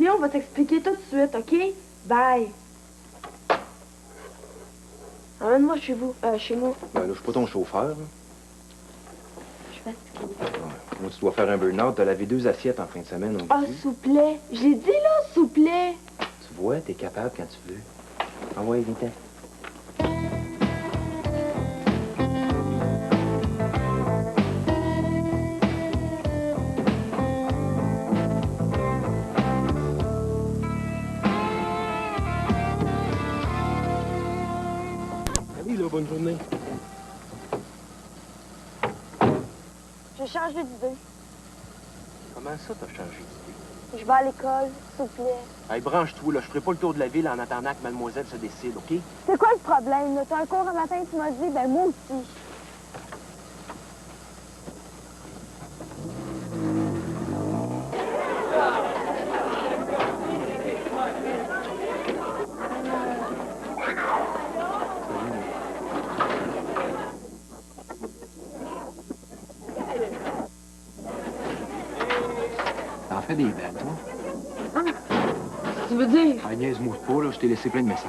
Léon va t'expliquer tout de suite, OK? Bye. Emmène-moi chez vous, chez nous. Ben là, je suis pas ton chauffeur, là. Je suis fatiguée. Ouais. Moi, tu dois faire un burn-out. T'as lavé 2 assiettes en fin de semaine. Ah, s'il vous plaît. Je l'ai dit, là, s'il vous plaît. Tu vois, t'es capable quand tu veux. Ah ouais, viens-t'en. Allez, là, bonne journée. J'ai changé d'idée. Comment ça, t'as changé d'idée? Je vais à l'école, s'il vous plaît. Hey, branche-toi, là. Je ferai pas le tour de la ville en attendant que mademoiselle se décide, OK? C'est quoi le problème, là? T'as un cours un matin, tu m'as dit, ben moi aussi. T'en fais des belles, toi? Hein? Tu veux dire? Ah, niaise-moi pas, là. Je t'ai laissé plein de messages.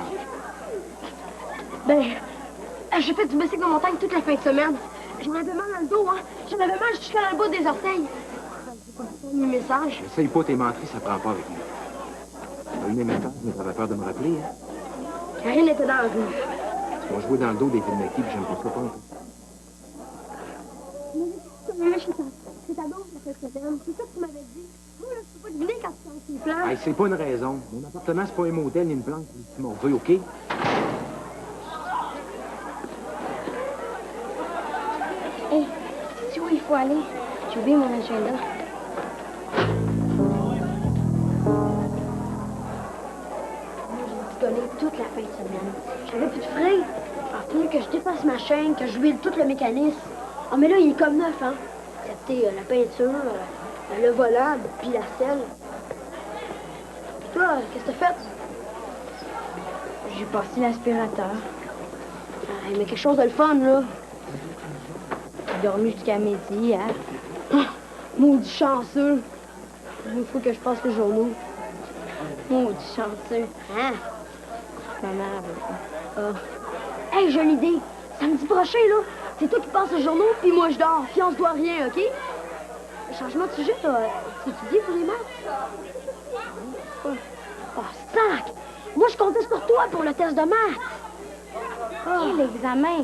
Ben, j'ai fait du bicycle de montagne toute la fin de semaine. J'en avais mal dans le dos, hein. J'en avais mal jusqu'à le bout des orteils. J'ai pas mis mes messages. Essaye pas tes menteries, ça prend pas avec moi. T'as eu mes messages, mais t'avais peur de me rappeler, hein? Karine était dans la rue. Tu m'as joué dans le dos des films d'actifs, j'aime pas ça, pas un peu. C'est ta blonde la fin de semaine. C'est ça que tu m'avais dit. Moi, là, je peux pas deviner quand tu changes tes plans. Hey, c'est pas une raison. Mon appartement, c'est pas un motel ni une planque. Tu m'en veux, OK? Hé, sais où il faut aller? J'ai oublié mon agenda. Moi, j'ai picolé toute la fin de semaine. J'avais plus de frein. Il fallait que je dépasse ma chaîne, que je huile tout le mécanisme. Ah, mais là, il est comme neuf, hein? Excepté la peinture, le volant, puis la selle. Puis toi, qu'est-ce que t'as fait? J'ai passé l'aspirateur. Ah, mais quelque chose de le fun, là. J'ai dormi jusqu'à midi, hein? Oh, maudit chanceux! Il faut que je passe les journaux. Maudit chanceux, hein? Ma mère veut pas. Ah. Hey, j'ai une idée! Samedi prochain, là, c'est toi qui passes les journaux, puis moi je dors, puis on se doit rien, OK? Changement de sujet, là. Tu étudies pour les maths? Oh, sac! Moi, je comptais sur toi pour le test de maths! Oh. Et l'examen?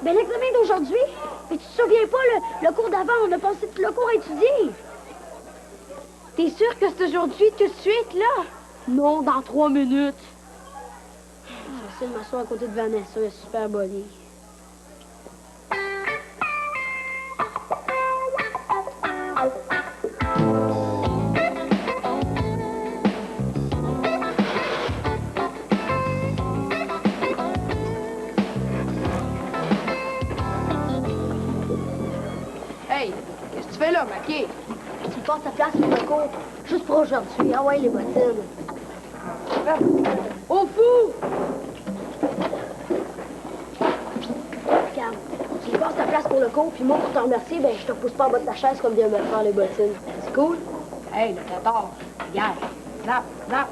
Ben, l'examen d'aujourd'hui? Mais tu te souviens pas, le cours d'avant, on a passé tout le cours à étudier. T'es sûr que c'est aujourd'hui, tout de suite, là? Non, dans 3 minutes. J'essaie de m'asseoir à côté de Vanessa, elle est super bonnie. Hey, qu'est-ce que tu fais là, Maquet? Tu me passes ta place pour le cours, juste pour aujourd'hui. Ah ouais, les bottines. Au fou! Regarde, tu me passes ta place pour le cours, puis moi, pour te remercier, ben, je te pousse pas en bas de ta chaise comme vient me le faire les bottines. C'est cool? Hey, le tâtard, regarde, zap, zap.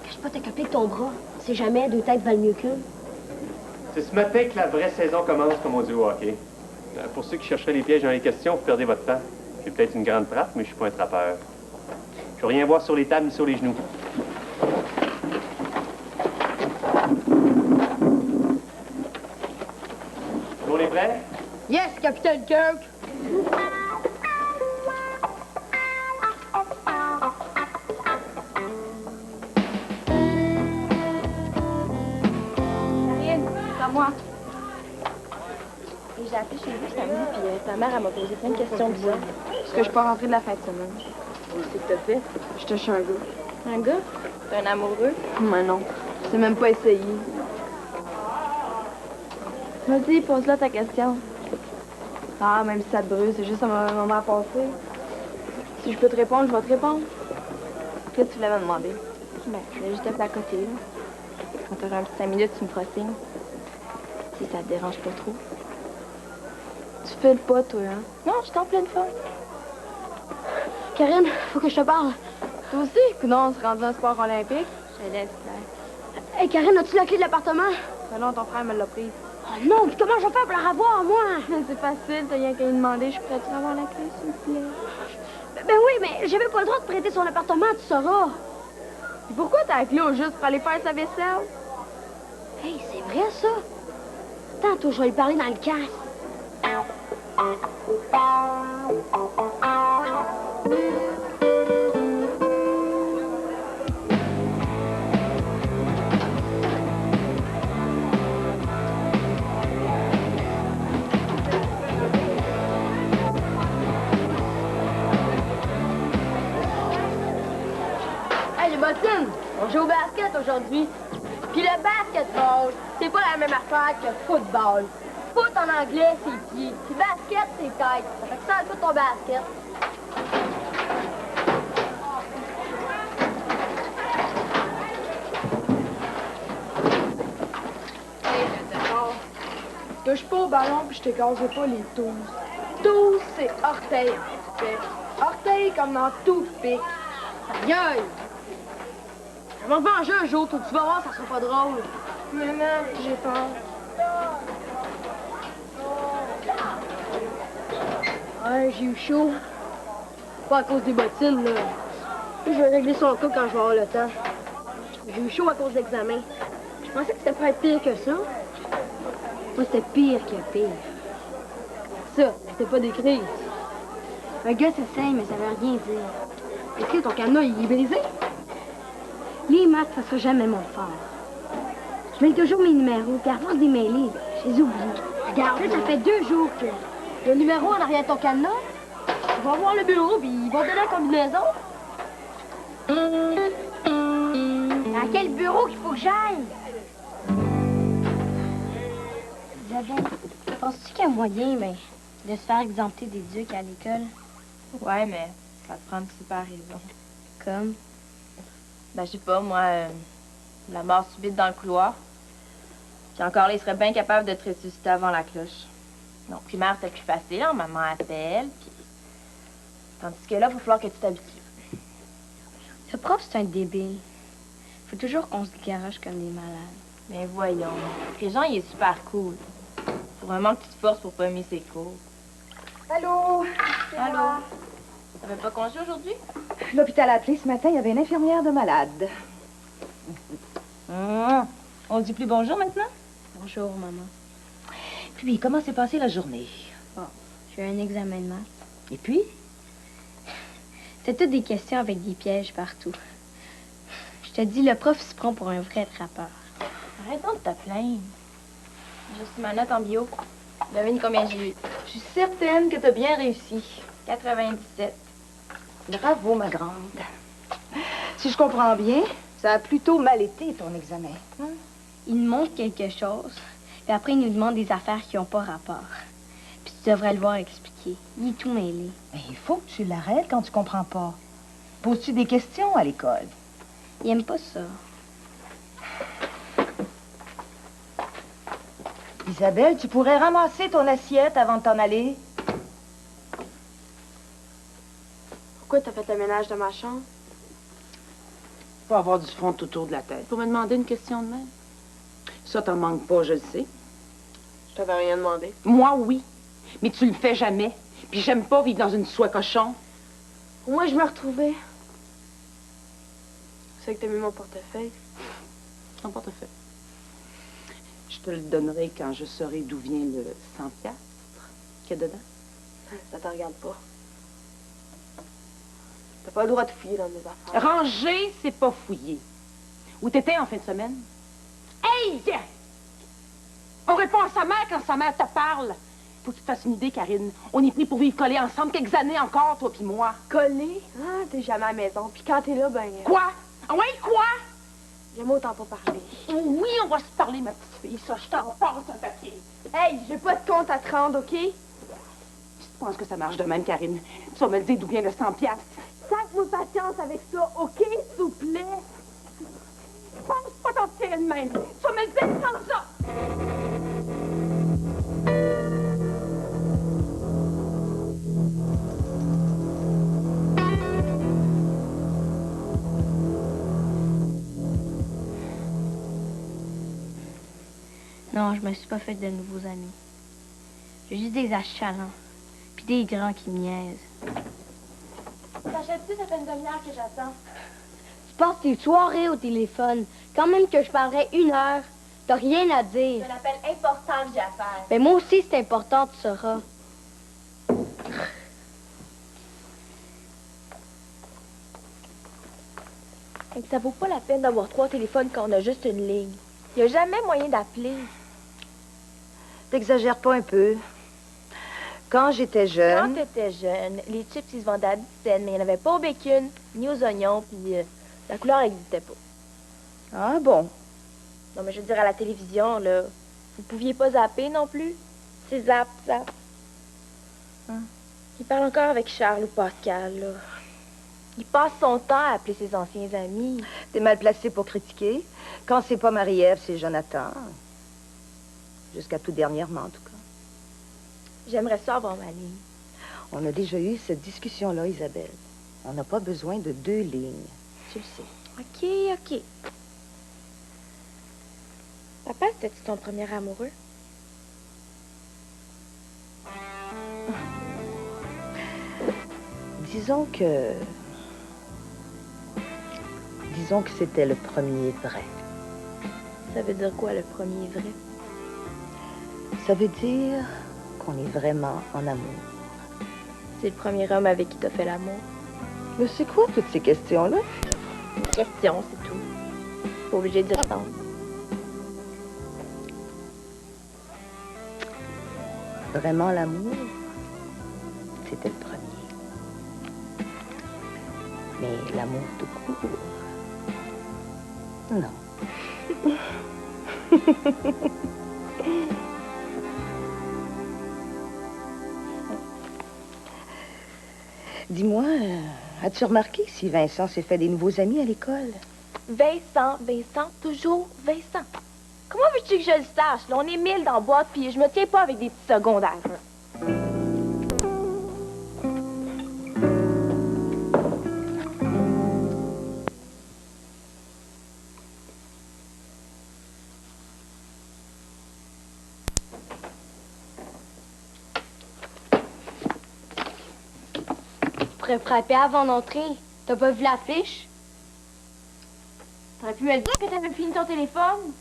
Cache pas ta copie avec ton bras. C'est jamais, 2 têtes valent mieux qu'une. C'est ce matin que la vraie saison commence, comme on dit au hockey. Pour ceux qui chercheraient les pièges dans les questions, vous perdez votre temps. J'ai peut-être une grande trappe, mais je suis pas un trappeur. Je veux rien voir sur les tables ni sur les genoux. Tout le monde est prêt? Yes, Capitaine Kirk! Karine, c'est à moi. J'ai appelé chez vous samedi, puis ta mère, elle m'a posé plein de questions bizarres. Parce que je suis pas rentrée de la fin de semaine. Qu'est-ce que t'as fait? J'étais chez un gars. Un gars? T'es un amoureux? Mais non, j'ai même pas essayé. Vas-y, pose-là ta question. Ah, même si ça te brûle, c'est juste un moment à passer. Si je peux te répondre, je vais te répondre. Qu'est-ce que tu voulais me demander? Ben, je voulais juste t'appeler à côté, là. Quand t'auras un petit 5 minutes, tu me feras signe. Si ça te dérange pas trop. Tu files pas, toi, hein? Non, je suis en pleine forme. Karine, faut que je te parle. Toi aussi? Non, on se rend un sport olympique. Je te laisse, là. Hey, Karine, as-tu la clé de l'appartement? Ben non, ton frère me l'a prise. Oh non, puis comment je vais faire pour la revoir, moi? C'est facile, t'as rien qu'à lui demander. Je pourrais-tu avoir la clé, s'il vous plaît? Ben oui, mais j'avais pas le droit de prêter son appartement, tu sauras. Puis pourquoi t'as la clé au juste pour aller faire sa vaisselle? Hey, c'est vrai, ça? Tantôt, je vais lui parler dans le casque. Hey, les bottines! On joue au basket aujourd'hui. Puis le basketball, c'est pas la même affaire que le football. Foot en anglais, c'est pied. Puis basket, c'est tête. Ça fait que ça, tout ton basket. Touche pas au ballon puis je t'égagerai pas les tours. Tours, c'est orteil. Orteil comme dans tout pic. Aïe! Je vais me venger un jour, toi, tu vas voir, ça sera pas drôle. Maman, j'ai peur. Ouais, j'ai eu chaud. Pas à cause des bottines, là. Je vais régler son cas quand je vais avoir le temps. J'ai eu chaud à cause de l'examen. Je pensais que c'était pas être pire que ça. Moi, c'était pire que pire. Ça, c'était pas d'écrire. Un gars s'essaye, mais ça veut rien dire. Est-ce que ton cadenas, il est brisé? Les maths, ça sera jamais mon fort. Je mets toujours mes numéros, puis à force des mêlés, je les oublie. Regarde, là, ça fait 2 jours que... Le numéro en arrière de ton cadenas? On va voir le bureau, puis ils vont te donner la combinaison. À quel bureau qu'il faut que j'aille? Isabelle, penses-tu qu'il y a moyen, de se faire exempter des ducs à l'école? Ouais, mais ça te prend une super raison. Comme? Ben, je sais pas, moi, la mort subite dans le couloir. Puis encore là, il serait bien capable de te ressusciter avant la cloche. Non, primaire, c'était plus facile, hein? Maman appelle, puis... Tandis que là, il va falloir que tu t'habitues. Le prof, c'est un débile. Faut toujours qu'on se garoche comme des malades. Mais voyons, Régent, il est super cool. Faut vraiment que tu te forces pour pas aimer ses cours. Allô? Allô? T'avais pas congé aujourd'hui? L'hôpital a appelé ce matin, il y avait une infirmière de malade. On dit plus bonjour maintenant? Bonjour, maman. Puis, comment s'est passée la journée? Bon, j'ai eu un examen de maths. Et puis? C'était toutes des questions avec des pièges partout. Je te dis, le prof se prend pour un vrai trappeur. Arrête donc de te plaindre. J'ai reçu ma note en bio. Devine combien j'ai eu. Je suis certaine que tu as bien réussi. 97. Bravo, ma grande. Si je comprends bien, ça a plutôt mal été, ton examen. Il nous montre quelque chose, puis après, il nous demande des affaires qui n'ont pas rapport. Puis tu devrais le voir expliquer. Il est tout mêlé. Mais il faut que tu l'arrêtes quand tu comprends pas. Poses-tu des questions à l'école? Il aime pas ça. Isabelle, tu pourrais ramasser ton assiette avant de t'en aller? Pourquoi t'as fait le ménage de ma chambre? Faut avoir du front tout autour de la tête. Pour me demander une question de même. Ça, t'en manques pas, je le sais. Je t'avais rien demandé. Moi, oui. Mais tu le fais jamais. Puis j'aime pas vivre dans une soie cochon. Au moins, je me retrouvais. C'est que t'as mis mon portefeuille. Ton portefeuille. Je te le donnerai quand je saurai d'où vient le 100 piastres qu'il y a dedans. Ça te regarde pas. T'as pas le droit de fouiller dans mes affaires. Ranger, c'est pas fouiller. Où t'étais en fin de semaine? Hey! On répond à sa mère quand sa mère te parle. Faut que tu te fasses une idée, Karine. On est pris pour vivre collés ensemble quelques années encore, toi puis moi. Collé? Ah, t'es jamais à la maison. Puis quand t'es là, ben... Quoi? Ah ouais, quoi? J'aime autant pas parler. Oui, on va se parler, ma petite fille. Ça, je t'en passe un papier. Hey, j'ai pas de compte à te rendre, OK? Tu penses que ça marche de même, Karine? Tu vas me le dire d'où vient le 100 piastres. Sac-moi patience avec ça, OK, s'il vous plaît? Pense pas t'en tirer de même. Tu vas me le dire sans ça. Non, je me suis pas fait de nouveaux amis. J'ai juste des achalants. Puis des grands qui me niaisent. T'achètes-tu, ça fait une demi-heure que j'attends. Tu passes tes soirées au téléphone. Quand même que je parlerais 1 heure, t'as rien à dire. C'est un appel important que j'ai à faire. Mais moi aussi, c'est important, tu sauras. Et que ça vaut pas la peine d'avoir 3 téléphones quand on a juste une ligne. Il y a jamais moyen d'appeler. T'exagères pas un peu. Quand j'étais Quand jeune... t'étais jeune, les chips, ils se vendaient à 10 cents, mais il n'y en avait pas au bacon, ni aux oignons, puis la couleur n'existait pas. Ah bon? Non, mais je veux dire, à la télévision, là, vous pouviez pas zapper non plus? C'est zap. Il parle encore avec Charles ou Pascal, là. Il passe son temps à appeler ses anciens amis. T'es mal placé pour critiquer. Quand c'est pas Marie-Ève, c'est Jonathan. Jusqu'à tout dernièrement, en tout cas. J'aimerais ça avoir ma ligne. On a déjà eu cette discussion-là, Isabelle. On n'a pas besoin de 2 lignes. Tu le sais. OK. Papa, c'était-tu ton premier amoureux? Disons que c'était le premier vrai. Ça veut dire quoi, le premier vrai? Ça veut dire qu'on est vraiment en amour. C'est le premier homme avec qui t'as fait l'amour. Mais c'est quoi toutes ces questions-là? Une question, c'est tout. Pas obligé de répondre. Vraiment l'amour, c'était le premier. Mais l'amour tout court, non. Dis-moi, as-tu remarqué si Vincent s'est fait des nouveaux amis à l'école? Vincent, toujours Vincent. Comment veux-tu que je le sache? Là, on est 1000 dans la boîte, puis je me tiens pas avec des petits secondaires. Tu pourrais frapper avant d'entrer. T'as pas vu l'affiche? T'aurais pu me dire que t'avais fini ton téléphone?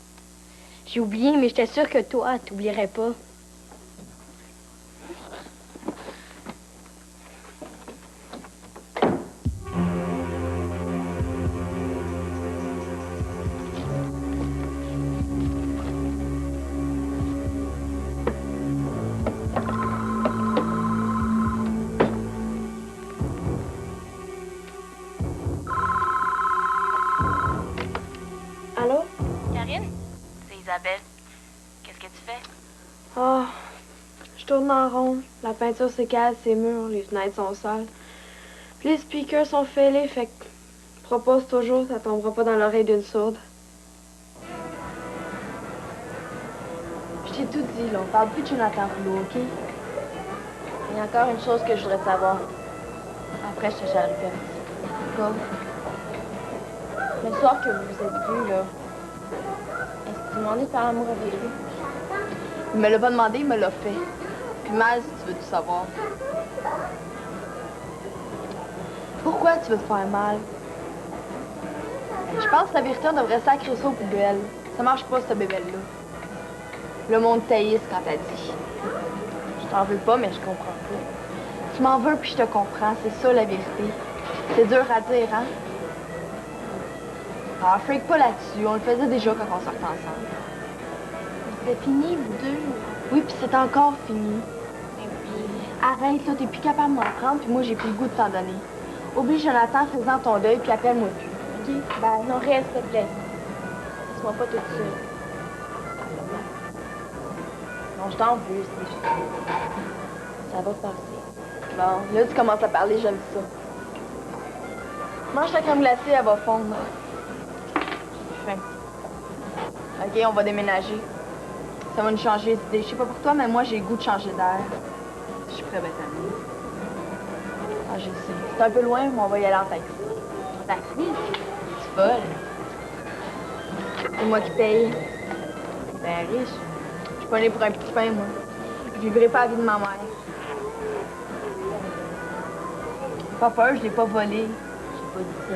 J'ai oublié, mais j'étais sûre que toi, t'oublierais pas. Allô? Karine? C'est Isabelle. Qu'est-ce que tu fais? Oh, je tourne en rond. La peinture s'écale, ses murs, les fenêtres sont sales. Puis les speakers sont fêlés, fait que propose toujours, ça tombera pas dans l'oreille d'une sourde. Je t'ai tout dit, là. On parle plus de Jonathan Rouleau, OK? Il y a encore une chose que je voudrais savoir. Après, je te gère le permis. Go. Le soir que vous vous êtes vus, là, est-ce que tu demandais de faire l'amour avec lui? Il me l'a pas demandé, il me l'a fait. Puis mal, si tu veux tout savoir. Pourquoi tu veux te faire mal? Je pense que la vérité, on devrait sacrer ça aux poubelles. Ça marche pas, cette bébelle-là. Le monde taillisse quand t'as dit. Je t'en veux pas, mais je comprends pas. Tu m'en veux, puis je te comprends. C'est ça, la vérité. C'est dur à dire, hein? Ah, freak pas là-dessus. On le faisait déjà quand on sortait ensemble. C'est fini, vous deux. Oui, puis c'est encore fini. Arrête, là, t'es plus capable de m'en prendre, puis moi, j'ai plus le goût de t'en donner. Oublie Jonathan, fais-en ton deuil, puis appelle-moi plus. OK? Ben non, reste, s'il te plaît. Laisse-moi pas toute seule. Non, je t'en veux, c'est fini. Ça va passer. Bon, là, tu commences à parler, j'aime ça. Mange ta crème glacée, elle va fondre. J'ai faim. OK, on va déménager. Ça va nous changer d'idée. Je sais pas pour toi, mais moi, j'ai le goût de changer d'air. Je suis prête à t'amener. Ah, je sais. C'est un peu loin, mais on va y aller en taxi. En taxi? Tu voles. C'est moi qui paye. Ben riche. suis pas née pour un petit pain, moi. Je vivrai pas la vie de ma mère. Pas peur, je l'ai pas volé. J'ai pas dit ça.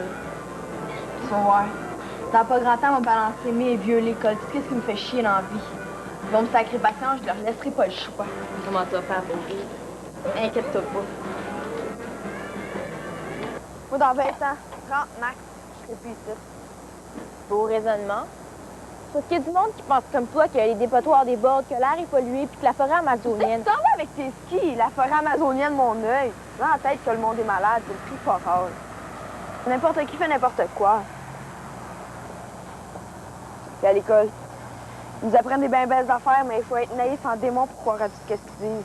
Tu vas voir. Dans pas grand temps, on va balancer mes vieux l'école. Tu sais qu'est-ce qui me fait chier dans la vie? Ils vont me sacrer patience, je leur laisserai pas le choix. Comment tu vas faire pour rire? Inquiète-toi pas. Moi, dans 20 ans, 30 max, je serai plus ici. Beau raisonnement. Parce qu'il y a du monde qui pense comme toi que les dépotoirs débordent, que l'air est pollué, puis que la forêt amazonienne... Tu t'en vas avec tes skis, la forêt amazonienne, mon œil. Dans la tête que le monde est malade, c'est le prix pas rare. N'importe qui fait n'importe quoi. Puis à l'école, ils nous apprennent des bien belles affaires, mais il faut être naïf en démon pour croire à tout ce qu'ils disent.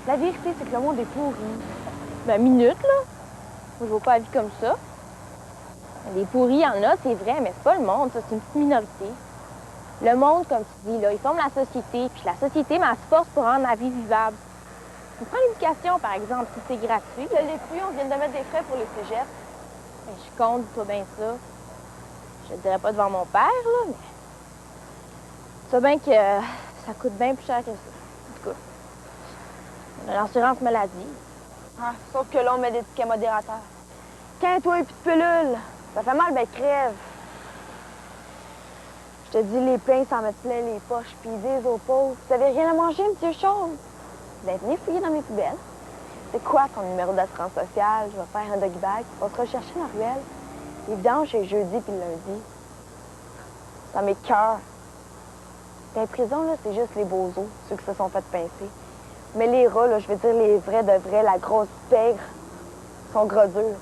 La vérité, c'est que le monde est pourri. Ben, minute, là. Moi, je vois pas la vie comme ça. Les pourris, il y en a, c'est vrai, mais c'est pas le monde, ça, c'est une petite minorité. Le monde, comme tu dis, là, il forme la société, puis la société, elle se force pour rendre la vie vivable. On prend l'éducation, par exemple, si c'est gratuit. Je l'ai plus, on vient de mettre des frais pour les cégeps. Ben, je compte, toi, bien ça. Je te dirais pas devant mon père, là, mais... Tu sais bien que ça coûte bien plus cher que ça. En tout cas, on a l'assurance maladie. Ah, sauf que là, on met des tickets modérateurs. Tiens, toi, et puis de pilule. Ça fait mal, ben crève. Je te dis, les pains s'en mettent plein les poches, puis ils disent aux pauvres, vous avez rien à manger, monsieur Chose? Ben, venez fouiller dans mes poubelles. C'est quoi ton numéro d'assurance sociale? Je vais faire un doggy bag. On se rechercher la ruelle. Les vidanges, c'est jeudi puis le lundi. Dans mes cœurs. Dans les prisons, là, c'est juste les beaux os, ceux qui se sont fait pincer. Mais les rats, là, je veux dire les vrais de vrais, la grosse pègre, sont gros durs.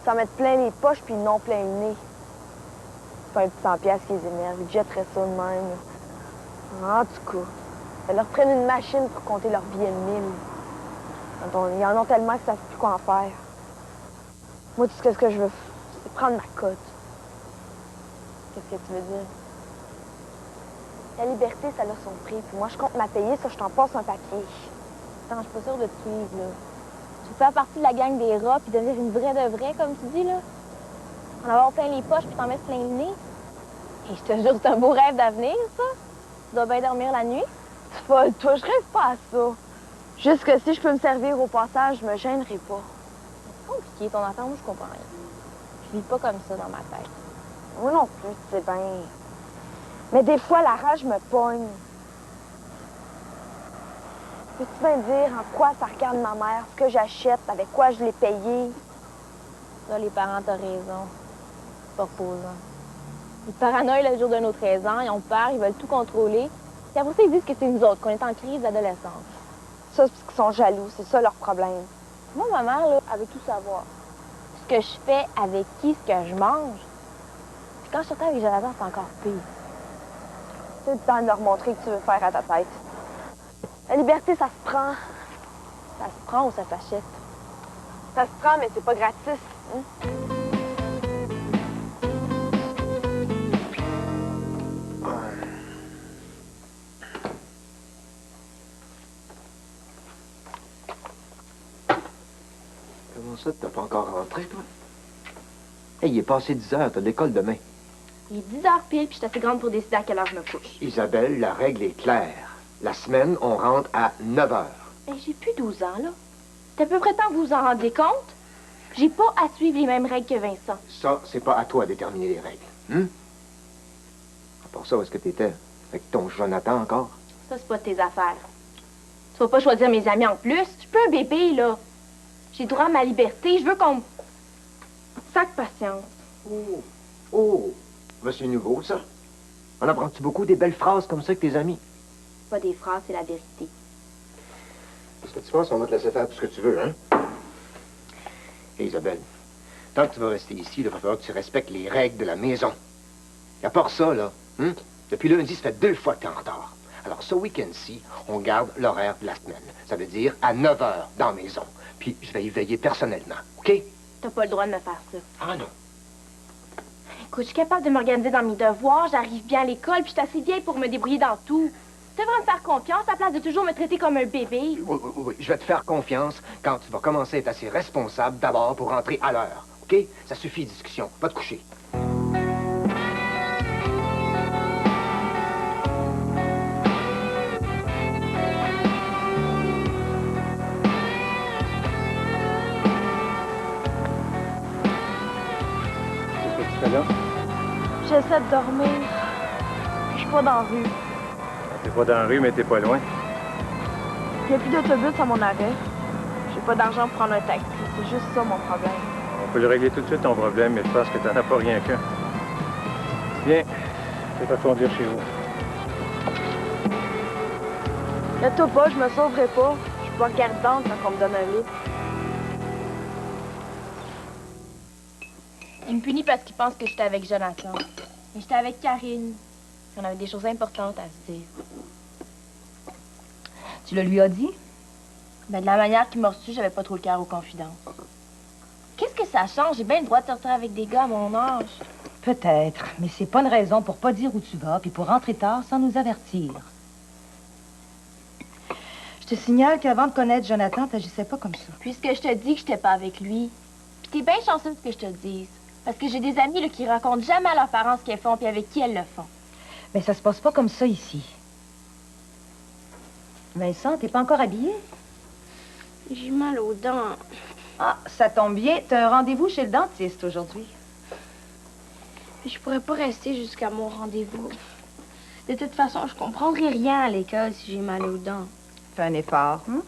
Ils s'en mettent plein les poches puis ils n'ont plein le nez. C'est pas un petit 100 piastres qu'ils énervent. Ils jetteraient ça de même. En tout cas, ils leur prennent une machine pour compter leur billets de 1000. Ils en ont tellement qu'ils savent plus quoi en faire. Moi, tout ce que je veux, c'est prendre ma cote. Qu'est-ce que tu veux dire? La liberté, ça a son prix. Puis moi, je compte ma payer, ça, je t'en passe un papier. Attends, je suis pas sûre de te suivre, là. Tu veux faire partie de la gang des rats puis devenir une vraie de vraie, comme tu dis, là? En avoir plein les poches puis t'en mettre plein le nez? Et je te jure, c'est un beau rêve d'avenir, ça. Tu dois bien dormir la nuit. C'est folle, toi, je rêve pas à ça. Juste que si je peux me servir au passage, je me gênerai pas. C'est compliqué, ton affaire, moi, je comprends rien. Je vis pas comme ça dans ma tête. Moi non plus, tu sais bien. Mais des fois, la rage me pogne. Peux-tu bien dire en quoi ça regarde ma mère, ce que j'achète, avec quoi je l'ai payé? Là, les parents, t'as raison. C'est pas reposant. Ils paranoïent le jour de notre 13 ans, ils ont peur, ils veulent tout contrôler. Puis après ça, ils disent que c'est nous autres, qu'on est en crise d'adolescence. Ça, c'est parce qu'ils sont jaloux, c'est ça leur problème. Moi, ma mère, là, elle veut tout savoir. Ce que je fais, avec qui, ce que je mange. Puis quand je sortais avec Jonathan, c'est encore pire. C'est le temps de leur montrer que tu veux faire à ta tête. La liberté, ça se prend. Ça se prend ou ça s'achète? Ça se prend, mais c'est pas gratis. Hein? Comment ça, t'as pas encore rentré, toi? Hey, il est passé 10 heures, t'as de l'école demain. Il est 10 heures pile, puis je suis assez grande pour décider à quelle heure je me couche. Isabelle, la règle est claire. La semaine, on rentre à 9 heures. Mais j'ai plus 12 ans, là. C'est à peu près temps que vous vous en rendez compte. J'ai pas à suivre les mêmes règles que Vincent. Ça, c'est pas à toi de déterminer les règles. Hum? À part ça, où est-ce que t'étais? Avec ton Jonathan encore? Ça, c'est pas de tes affaires. Tu vas pas choisir mes amis en plus. Je suis pas un bébé, là. J'ai droit à ma liberté. Je veux qu'on me... Sac patience. Oh! Oh! Ben, c'est nouveau, ça. On apprend-tu beaucoup des belles phrases comme ça avec tes amis? Pas des phrases, c'est la vérité. Est-ce que tu penses qu'on va te laisser faire tout ce que tu veux, hein? Hé, Isabelle, tant que tu vas rester ici, il va falloir que tu respectes les règles de la maison. Et à part ça, là, hein? Depuis lundi, ça fait 2 fois que t'es en retard. Alors, ce week-end-ci, on garde l'horaire de la semaine. Ça veut dire à 9 heures dans la maison. Puis, je vais y veiller personnellement, OK? T'as pas le droit de me faire ça. Ah non. Écoute, je suis capable de m'organiser dans mes devoirs, j'arrive bien à l'école, puis je suis assez vieille pour me débrouiller dans tout. Tu devrais me faire confiance à la place de toujours me traiter comme un bébé. Oui, je vais te faire confiance quand tu vas commencer à être assez responsable d'abord pour rentrer à l'heure, OK? Ça suffit, discussion. Va te coucher. besoin de dormir. Je suis pas dans la rue. T'es pas dans la rue, mais t'es pas loin. Il n'y a plus d'autobus à mon arrêt. J'ai pas d'argent pour prendre un taxi. C'est juste ça mon problème. On peut le régler tout de suite, ton problème, mais je pense que t'en as pas rien qu'un. Viens, je vais te conduire chez vous. Laisse-toi pas, je me sauverai pas. Je suis pas regardante quand on me donne un lit. Il me punit parce qu'il pense que j'étais avec Jonathan. Mais j'étais avec Karine. On avait des choses importantes à se dire. Tu le lui as dit? Ben, de la manière qu'il m'a reçu, j'avais pas trop le cœur aux confidences. Qu'est-ce que ça change? J'ai bien le droit de sortir avec des gars à mon âge. Peut-être, mais c'est pas une raison pour pas dire où tu vas puis pour rentrer tard sans nous avertir. Je te signale qu'avant de connaître Jonathan, t'agissais pas comme ça. Puisque je te dis que j'étais pas avec lui, puis t'es bien chanceuse que je te le dise. Parce que j'ai des amis là, qui racontent jamais à leurs parents ce qu'elles font puis avec qui elles le font. Mais ça se passe pas comme ça ici. Vincent, t'es pas encore habillé? J'ai mal aux dents. Ah, ça tombe bien. T'as un rendez-vous chez le dentiste aujourd'hui. Mais je pourrais pas rester jusqu'à mon rendez-vous. De toute façon, je comprendrai rien à l'école si j'ai mal aux dents. Fais un effort, hein?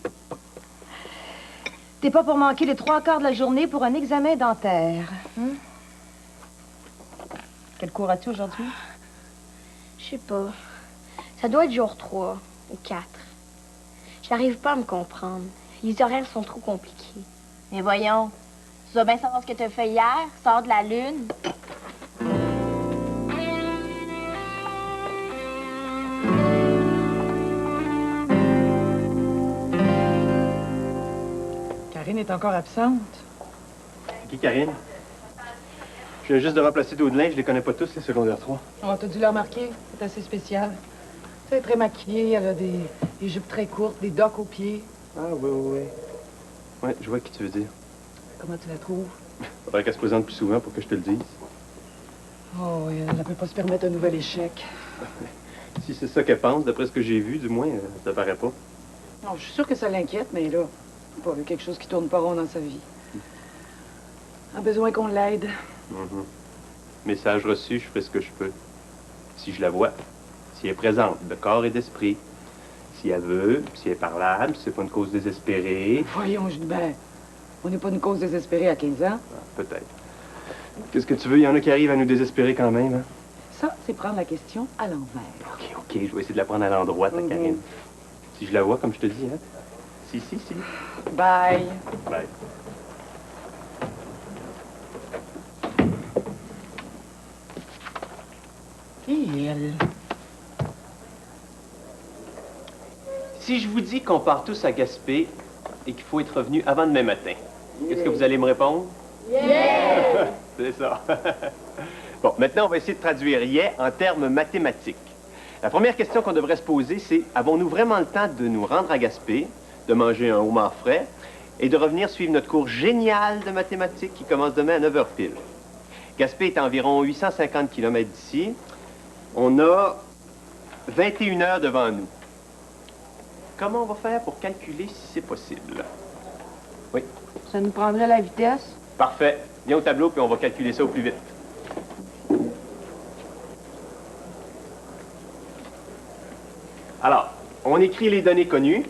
T'es pas pour manquer les 3/4 de la journée pour un examen dentaire, hein? Quel cours as-tu aujourd'hui? Je sais pas. Ça doit être jour 3 ou 4. J'arrive pas à me comprendre. Les horaires sont trop compliqués. Mais voyons, tu dois bien savoir ce que t'as fait hier, sors de la lune. Karine est encore absente. C'est qui, Karine? Je viens juste de remplacer Daudelin, je les connais pas tous, les secondaires 3. Oh, t'as dû le remarquer. C'est assez spécial. Elle est très maquillée, elle a des jupes très courtes, des docks aux pieds. Ah, oui, oui, oui. Ouais, je vois qui tu veux dire. Comment tu la trouves? Faudrait qu'elle se présente plus souvent pour que je te le dise. Oh, oui, elle ne peut pas se permettre un nouvel échec. Si c'est ça qu'elle pense, d'après ce que j'ai vu, du moins, ça paraît pas. Non, je suis sûre que ça l'inquiète, mais là, pas vu quelque chose qui tourne pas rond dans sa vie. Elle a besoin qu'on l'aide. Message reçu, je ferai ce que je peux. Si je la vois, si elle est présente, de corps et d'esprit, si elle veut, si elle est parlable, si c'est pas une cause désespérée. Voyons, Gilbert, on n'est pas une cause désespérée à 15 ans. Ah, peut-être. Qu'est-ce que tu veux? Il y en a qui arrivent à nous désespérer quand même, hein? Ça, c'est prendre la question à l'envers. OK, je vais essayer de la prendre à l'endroit, ta Karine. Si je la vois, comme je te dis, hein? Si. Bye. Bye. Et elle? Si je vous dis qu'on part tous à Gaspé et qu'il faut être revenu avant demain matin, qu'est-ce que vous allez me répondre? Yeah! C'est ça. Bon, maintenant, on va essayer de traduire « yeah » en termes mathématiques. La première question qu'on devrait se poser, c'est « avons-nous vraiment le temps de nous rendre à Gaspé, de manger un homard frais et de revenir suivre notre cours génial de mathématiques qui commence demain à 9h pile? » Gaspé est à environ 850 km d'ici. On a 21 heures devant nous. Comment on va faire pour calculer si c'est possible? Oui. Ça nous prendrait la vitesse. Parfait. Viens au tableau, puis on va calculer ça au plus vite. Alors, on écrit les données connues.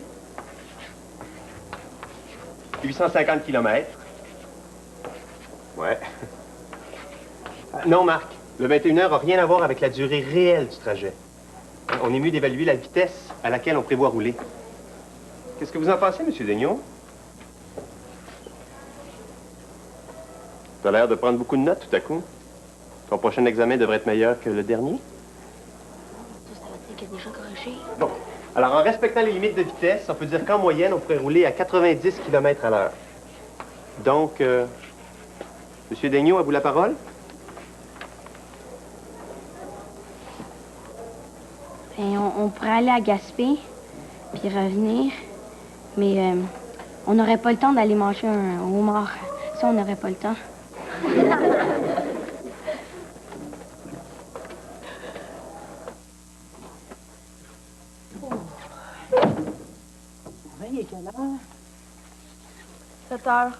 850 km. Ouais. Non, Marc, le 21 heures n'a rien à voir avec la durée réelle du trajet. On est mieux d'évaluer la vitesse à laquelle on prévoit rouler. Qu'est-ce que vous en pensez, M. Daigneault? Tu as l'air de prendre beaucoup de notes tout à coup. Ton prochain examen devrait être meilleur que le dernier. Ça veut dire qu'il y a déjà corrigé. Bon. Alors, en respectant les limites de vitesse, on peut dire qu'en moyenne, on pourrait rouler à 90 km à l'heure. Donc, M. Daigneault, à vous la parole? Ben, on pourrait aller à Gaspé, puis revenir, mais on n'aurait pas le temps d'aller manger un homard. Ça, on n'aurait pas le temps. Il est quelle heure? 7 heures.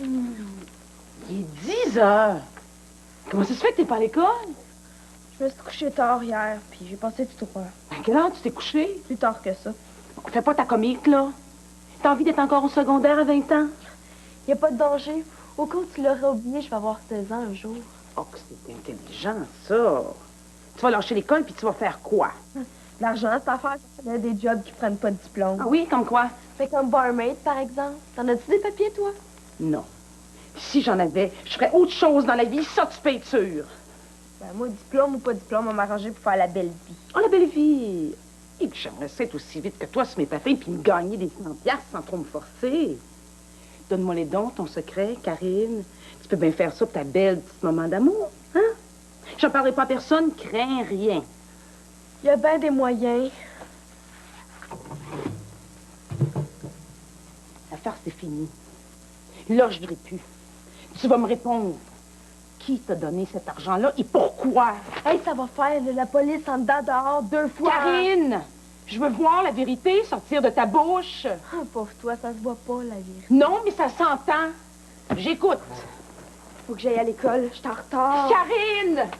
Il est 10 heures. Comment ça se fait que t'es pas à l'école? Je Je me suis couché tard hier, puis j'ai passé tout droit. À quelle heure tu t'es couché? Plus tard que ça. Fais pas ta comique, là. T'as envie d'être encore au secondaire à 20 ans? Y a pas de danger. Au cas où tu l'aurais oublié, je vais avoir 16 ans un jour. Oh, que c'est intelligent, ça. Tu vas lâcher l'école, puis tu vas faire quoi? L'argent, cette affaire, il y a des jobs qui prennent pas de diplôme. Ah oui, comme quoi? Fait comme barmaid, par exemple. T'en as-tu des papiers, toi? Non. Si j'en avais, je ferais autre chose dans la vie, ça, tu peux être sûr. Ben, moi, diplôme ou pas diplôme, on m'a arrangé pour faire la belle vie. Oh, la belle vie! Et que j'aimerais ça être aussi vite que toi sur mes patins, puis me gagner des 100$ sans trop me forcer. Donne-moi les dons, ton secret, Karine. Tu peux bien faire ça pour ta belle petite maman d'amour, hein? J'en parlerai pas à personne, crains rien. Il y a bien des moyens. La farce, c'est fini. Là, je dirai plus. Tu vas me répondre. Qui t'a donné cet argent-là et pourquoi? Hey, ça va faire, là, la police en dedans dehors 2 fois. Karine! Je veux voir la vérité sortir de ta bouche. Ah, pauvre toi, ça se voit pas, la vérité. Non, mais ça s'entend. J'écoute. Faut que j'aille à l'école, je suis en retard. Karine!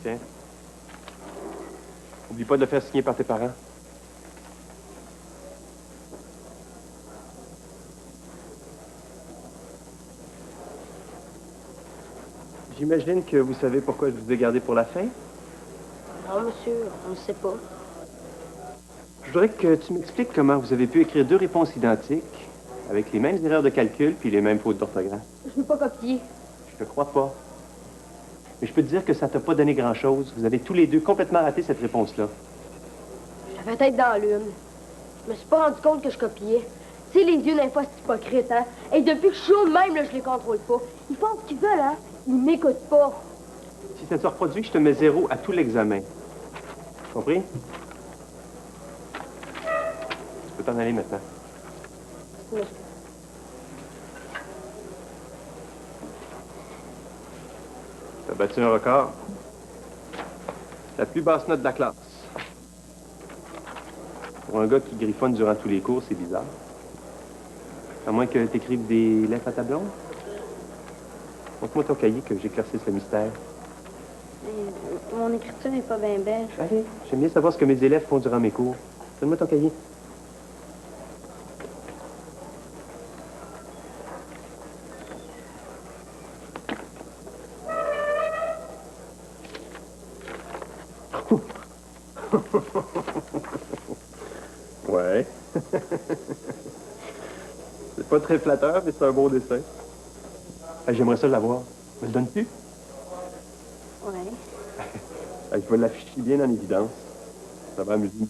Tiens. Oublie pas de le faire signer par tes parents. J'imagine que vous savez pourquoi je vous ai gardé pour la fin. Non, monsieur, on ne sait pas. Je voudrais que tu m'expliques comment vous avez pu écrire 2 réponses identiques, avec les mêmes erreurs de calcul puis les mêmes fautes d'orthographe. Je veux pas copier. Je te crois pas. Mais je peux te dire que ça t'a pas donné grand-chose. Vous avez tous les 2 complètement raté cette réponse-là. J'avais tête dans l'une. Je me suis pas rendu compte que je copiais. Tu sais, les yeux, des fois, c'est hypocrite, hein? Et depuis que je suis au même, là, je les contrôle pas. Ils font ce qu'ils veulent, hein? Ils m'écoutent pas. Si ça se reproduit, je te mets 0 à tout l'examen. Compris? Tu peux t'en aller maintenant. Oui. T'as battu un record. La plus basse note de la classe. Pour un gars qui griffonne durant tous les cours, c'est bizarre. À moins que t'écrives des lettres à ta blonde. Montre-moi ton cahier que j'éclaircisse le mystère. Mon écriture n'est pas bien belle. Allez, j'aime bien savoir ce que mes élèves font durant mes cours. Donne-moi ton cahier. Ouais. C'est pas très flatteur, mais c'est un beau dessin. Ah, j'aimerais ça l'avoir. Me le donnes-tu? Ouais. Ah, je vais l'afficher bien en évidence. Ça va amuser.